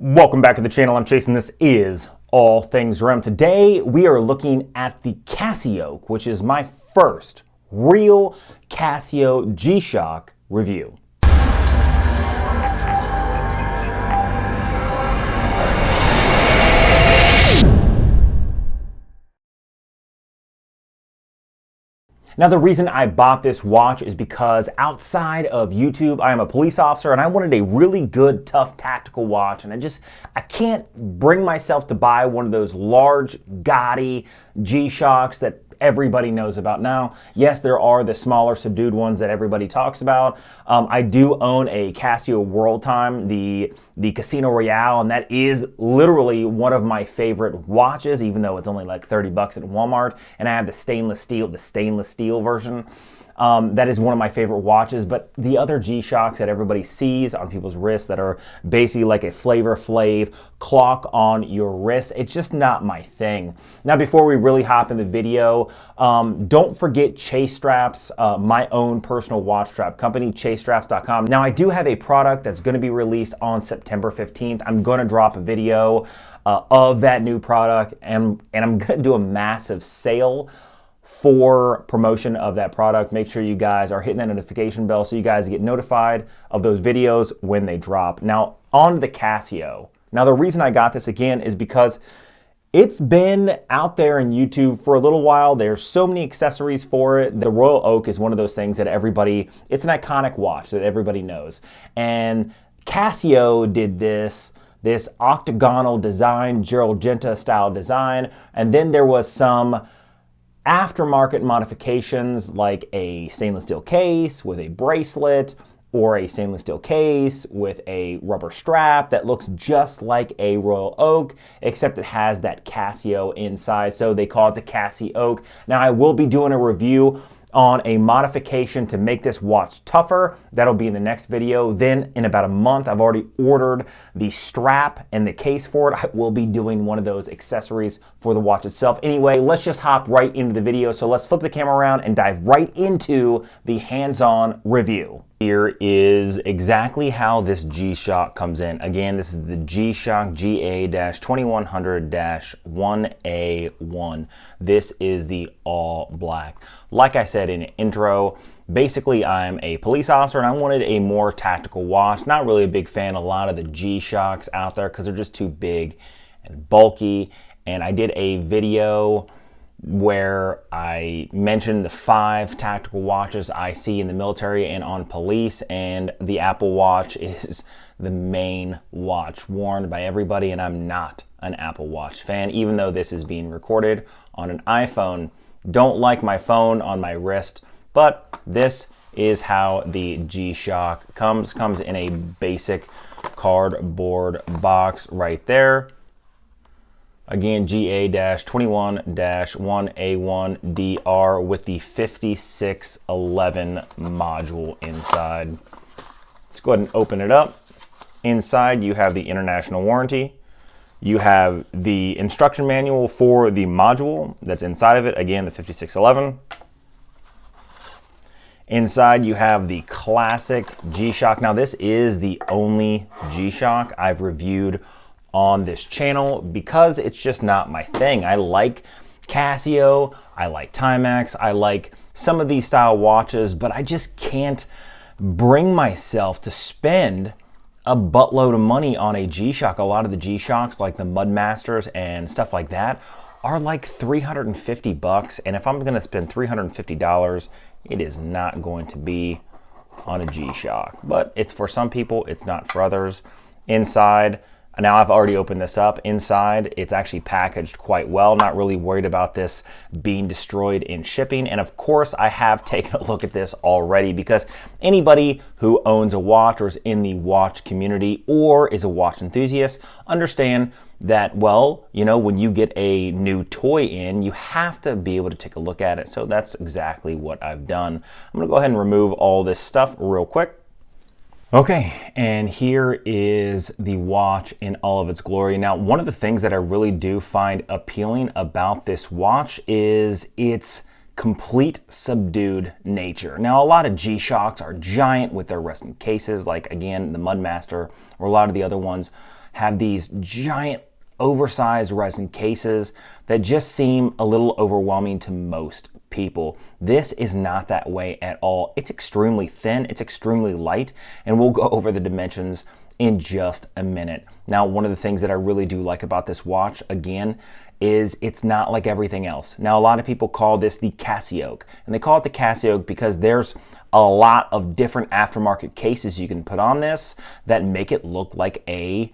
Welcome back to the channel. I'm Chase and this is All Things Rem. Today we are looking at the Casioak, which is my first real Casio G-Shock review. Now, the reason I bought this watch is because outside of YouTube, I am a police officer and I wanted a really good, tough, tactical watch. And I can't bring myself to buy one of those large, gaudy G-Shocks that everybody knows about now. Yes, there are the smaller, subdued ones that everybody talks about. I do own a Casio World Time, the Casino Royale, and that is literally one of my favorite watches, even though it's only like 30 bucks at Walmart. And I have the stainless steel version. That is one of my favorite watches, but the other G-Shocks that everybody sees on people's wrists that are basically like a Flavor Flav clock on your wrist, it's just not my thing. Now, before we really hop in the video, don't forget Chase Straps, my own personal watch strap company, chasestraps.com. Now, I do have a product that's going to be released on September 15th. I'm going to drop a video of that new product, and I'm going to do a massive sale for promotion of that product. Make sure you guys are hitting that notification bell so you guys get notified of those videos when they drop. Now, on the Casio. Now, the reason I got this again is because it's been out there in YouTube for a little while. There's so many accessories for it. The Royal Oak is one of those things that it's an iconic watch that everybody knows. And Casio did this octagonal design, Gerald Genta style design. And then there was some aftermarket modifications like a stainless steel case with a bracelet, or a stainless steel case with a rubber strap that looks just like a Royal Oak, except it has that Casio inside, so they call it the Casioak. Now, I will be doing a review on a modification to make this watch tougher. That'll be in the next video. Then in about a month, I've already ordered the strap and the case for it. I will be doing one of those accessories for the watch itself. Anyway, let's just hop right into the video. So let's flip the camera around and dive right into the hands-on review. Here is exactly how this G-Shock comes in. Again, this is the G-Shock GA-2100-1A1. This is the all black. Like I said in the intro, basically I'm a police officer and I wanted a more tactical watch. Not really a big fan of a lot of the G-Shocks out there because they're just too big and bulky. And I did a video where I mentioned the 5 tactical watches I see in the military and on police, and the Apple Watch is the main watch worn by everybody, and I'm not an Apple Watch fan, even though this is being recorded on an iPhone. Don't like my phone on my wrist, but this is how the G-Shock comes in a basic cardboard box right there. Again, GA-2100-1A1 with the 5611 module inside. Let's go ahead and open it up. Inside, you have the international warranty. You have the instruction manual for the module that's inside of it. Again, the 5611. Inside, you have the classic G-Shock. Now, this is the only G-Shock I've reviewed on this channel because it's just not my thing. I like Casio, I like Timex, I like some of these style watches, but I just can't bring myself to spend a buttload of money on a G-Shock. A lot of the G-Shocks, like the Mudmasters and stuff like that, are like 350 bucks, and if I'm gonna spend $350, it is not going to be on a G-Shock. But it's for some people, it's not for others. Inside, now I've already opened this up. Inside, it's actually packaged quite well. Not really worried about this being destroyed in shipping. And of course, I have taken a look at this already because anybody who owns a watch or is in the watch community or is a watch enthusiast understand that, well, you know, when you get a new toy in, you have to be able to take a look at it. So that's exactly what I've done. I'm gonna go ahead and remove all this stuff real quick. Okay, and here is the watch in all of its glory. Now, one of the things that I really do find appealing about this watch is its complete subdued nature. Now, a lot of G-Shocks are giant with their resting cases, like again, the Mudmaster or a lot of the other ones have these giant oversized resin cases that just seem a little overwhelming to most people. This is not that way at all. It's extremely thin, it's extremely light, and we'll go over the dimensions in just a minute. Now, one of the things that I really do like about this watch, again, is it's not like everything else. Now, a lot of people call this the Casioak, and they call it the Casioak because there's a lot of different aftermarket cases you can put on this that make it look like a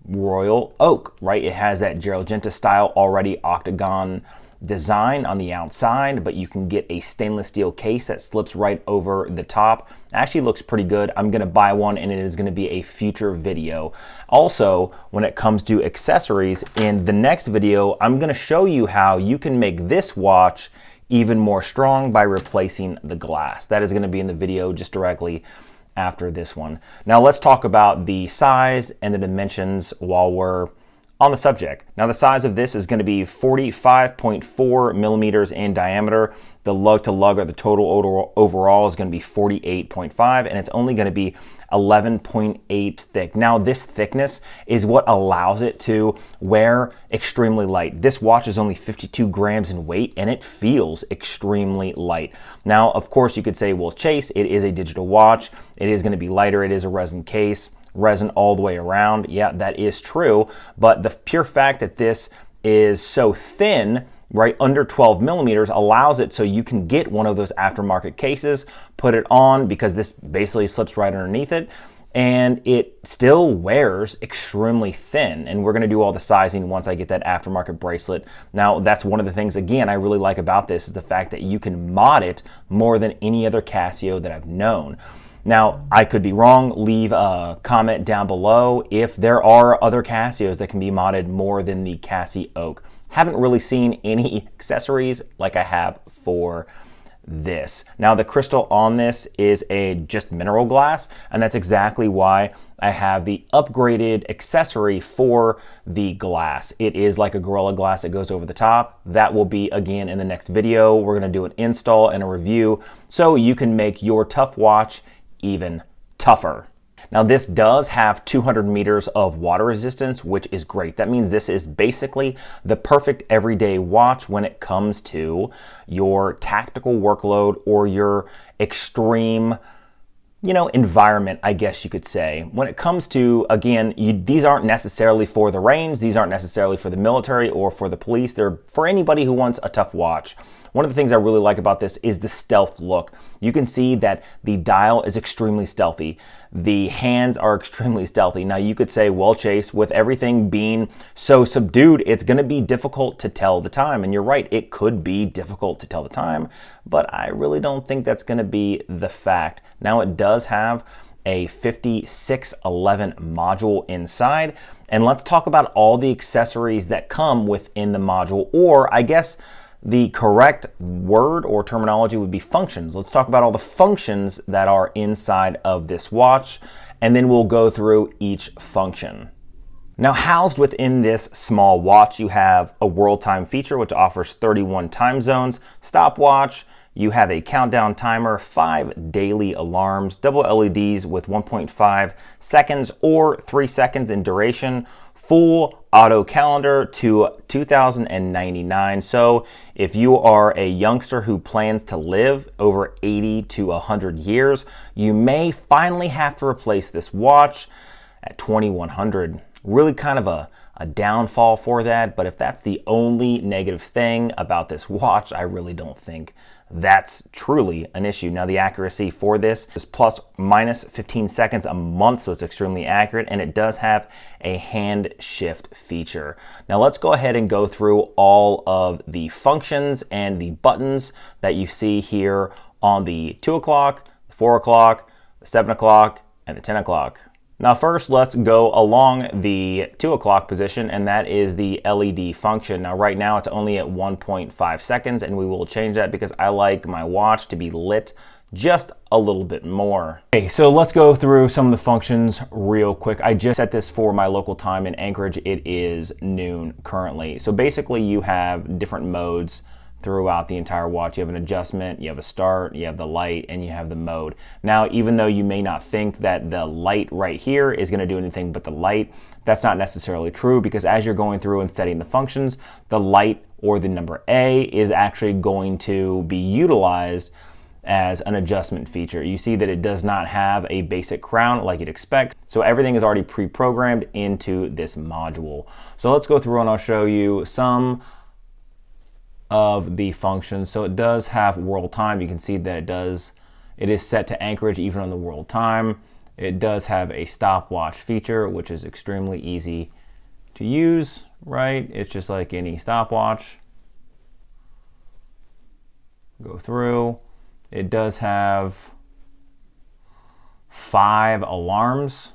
royal oak, right? It has that Gerald style already octagon design on the outside, but you can get a stainless steel case that slips right over the top. Actually looks pretty good. I'm gonna buy one, and it is gonna be a future video. Also, when it comes to accessories, in the next video, I'm gonna show you how you can make this watch even more strong by replacing the glass. That is gonna be in the video just directly after this one. Now let's talk about the size and the dimensions while we're on the subject. Now the size of this is going to be 45.4 millimeters in diameter. The lug to lug, or the total overall, is going to be 48.5, and it's only going to be 11.8 thick. Now this thickness is what allows it to wear extremely light. This watch is only 52 grams in weight, and it feels extremely light. Now, of course, you could say, well, Chase, it is a digital watch. It is going to be lighter. It is a resin case. Resin all the way around. Yeah, that is true. But the pure fact that this is so thin, right, under 12 millimeters, allows it so you can get one of those aftermarket cases, put it on, because this basically slips right underneath it, and it still wears extremely thin. And we're going to do all the sizing once I get that aftermarket bracelet. Now, that's one of the things, again, I really like about this, is the fact that you can mod it more than any other Casio that I've known. Now, I could be wrong. Leave a comment down below if there are other Casios that can be modded more than the Casioak. Haven't really seen any accessories like I have for this. Now, the crystal on this is just mineral glass, and that's exactly why I have the upgraded accessory for the glass. It is like a Gorilla Glass that goes over the top. That will be, again, in the next video. We're going to do an install and a review so you can make your tough watch even tougher. Now, this does have 200 meters of water resistance, which is great. That means this is basically the perfect everyday watch when it comes to your tactical workload or your extreme, environment, I guess you could say. When it comes to, again, these aren't necessarily for the range, these aren't necessarily for the military or for the police. They're for anybody who wants a tough watch. One of the things I really like about this is the stealth look. You can see that the dial is extremely stealthy. The hands are extremely stealthy. Now, you could say, well, Chase, with everything being so subdued, it's going to be difficult to tell the time. And you're right, it could be difficult to tell the time, but I really don't think that's going to be the fact. Now, it does have a 5611 module inside, and let's talk about all the accessories that come within the module, or I guess the correct word or terminology would be functions. Let's talk about all the functions that are inside of this watch, and then we'll go through each function. Now, housed within this small watch, you have a world time feature, which offers 31 time zones, stopwatch, you have a countdown timer, 5 daily alarms, double LEDs with 1.5 seconds or 3 seconds in duration, full auto calendar to 2099. So if you are a youngster who plans to live over 80 to 100 years, you may finally have to replace this watch at 2100. Really kind of a downfall for that, but if that's the only negative thing about this watch, I really don't think that's truly an issue. Now, the accuracy for this is plus minus 15 seconds a month, so it's extremely accurate, and it does have a hand shift feature. Now, let's go ahead and go through all of the functions and the buttons that you see here on the 2 o'clock, 4 o'clock, 7 o'clock, and the 10 o'clock. Now, first, let's go along the 2 o'clock position, and that is the LED function. Now, right now, it's only at 1.5 seconds, and we will change that because I like my watch to be lit just a little bit more. Okay, so let's go through some of the functions real quick. I just set this for my local time in Anchorage. It is noon currently. So basically, you have different modes throughout the entire watch. You have an adjustment, you have a start, you have the light, and you have the mode. Now, even though you may not think that the light right here is going to do anything but the light, that's not necessarily true, because as you're going through and setting the functions, the light or the number A is actually going to be utilized as an adjustment feature. You see that it does not have a basic crown like you'd expect, so everything is already pre-programmed into this module. So let's go through and I'll show you some of the functions. So it does have world time. You can see that it is set to anchorage even on the world time. It does have a stopwatch feature, which is extremely easy to use, right? It's just like any stopwatch. Go through. It does have 5 alarms.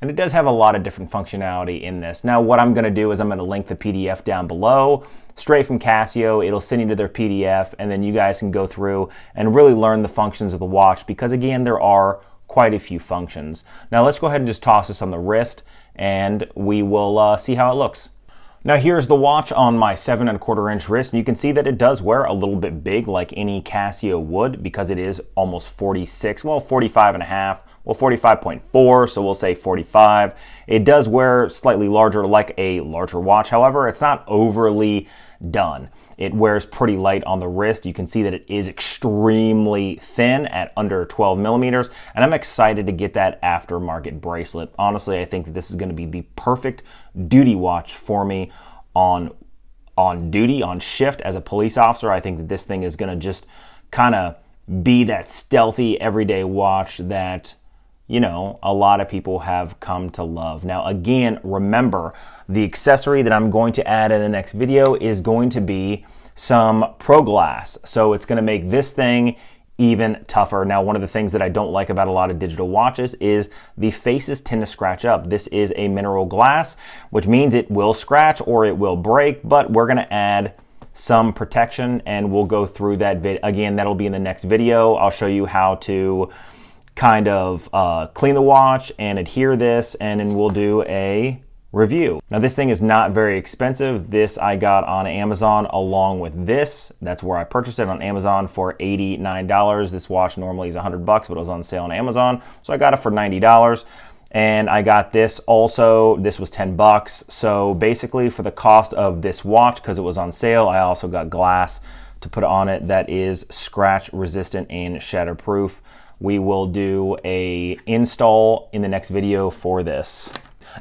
And it does have a lot of different functionality in this. Now, what I'm going to do is I'm going to link the PDF down below, straight from Casio. It'll send you to their PDF, and then you guys can go through and really learn the functions of the watch, because again, there are quite a few functions. Now, let's go ahead and just toss this on the wrist, and we will see how it looks. Now, here's the watch on my 7¼ inch wrist, and you can see that it does wear a little bit big like any Casio would, because it is almost 46, well, 45.5. Well, 45.4, so we'll say 45. It does wear slightly larger, like a larger watch. However, it's not overly done. It wears pretty light on the wrist. You can see that it is extremely thin at under 12 millimeters, and I'm excited to get that aftermarket bracelet. Honestly, I think that this is going to be the perfect duty watch for me on duty, on shift as a police officer. I think that this thing is going to just kind of be that stealthy everyday watch that, you know, a lot of people have come to love. Now, again, remember, the accessory that I'm going to add in the next video is going to be some Pro Glass. So it's going to make this thing even tougher. Now, one of the things that I don't like about a lot of digital watches is the faces tend to scratch up. This is a mineral glass, which means it will scratch or it will break, but we're going to add some protection, and we'll go through that. Again, that'll be in the next video. I'll show you how to kind of clean the watch and adhere this, and then we'll do a review. Now, this thing is not very expensive. This I got on Amazon along with this. That's where I purchased it, on Amazon for $89. This watch normally is $100, but it was on sale on Amazon, so I got it for $90. And I got this also, this was $10. So basically, for the cost of this watch, because it was on sale, I also got glass to put on it that is scratch resistant and shatterproof. We will do a install in the next video for this.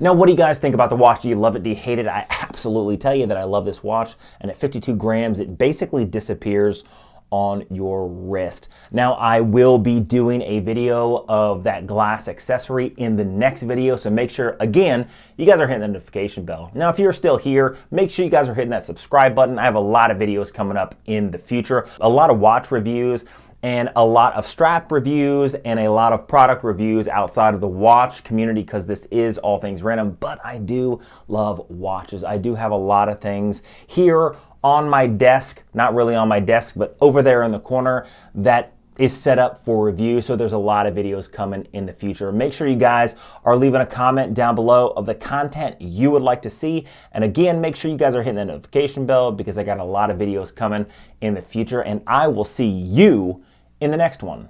Now, what do you guys think about the watch? Do you love it? Do you hate it? I absolutely tell you that I love this watch, and at 52 grams, it basically disappears on your wrist. Now, I will be doing a video of that glass accessory in the next video, so make sure, again, you guys are hitting the notification bell. Now, if you're still here, make sure you guys are hitting that subscribe button. I have a lot of videos coming up in the future, a lot of watch reviews, and a lot of strap reviews, and a lot of product reviews outside of the watch community, because this is all things random, but I do love watches. I do have a lot of things here on my desk, not really on my desk, but over there in the corner, that is set up for review. So there's a lot of videos coming in the future. Make sure you guys are leaving a comment down below of the content you would like to see. And again, make sure you guys are hitting the notification bell, because I got a lot of videos coming in the future, and I will see you in the next one.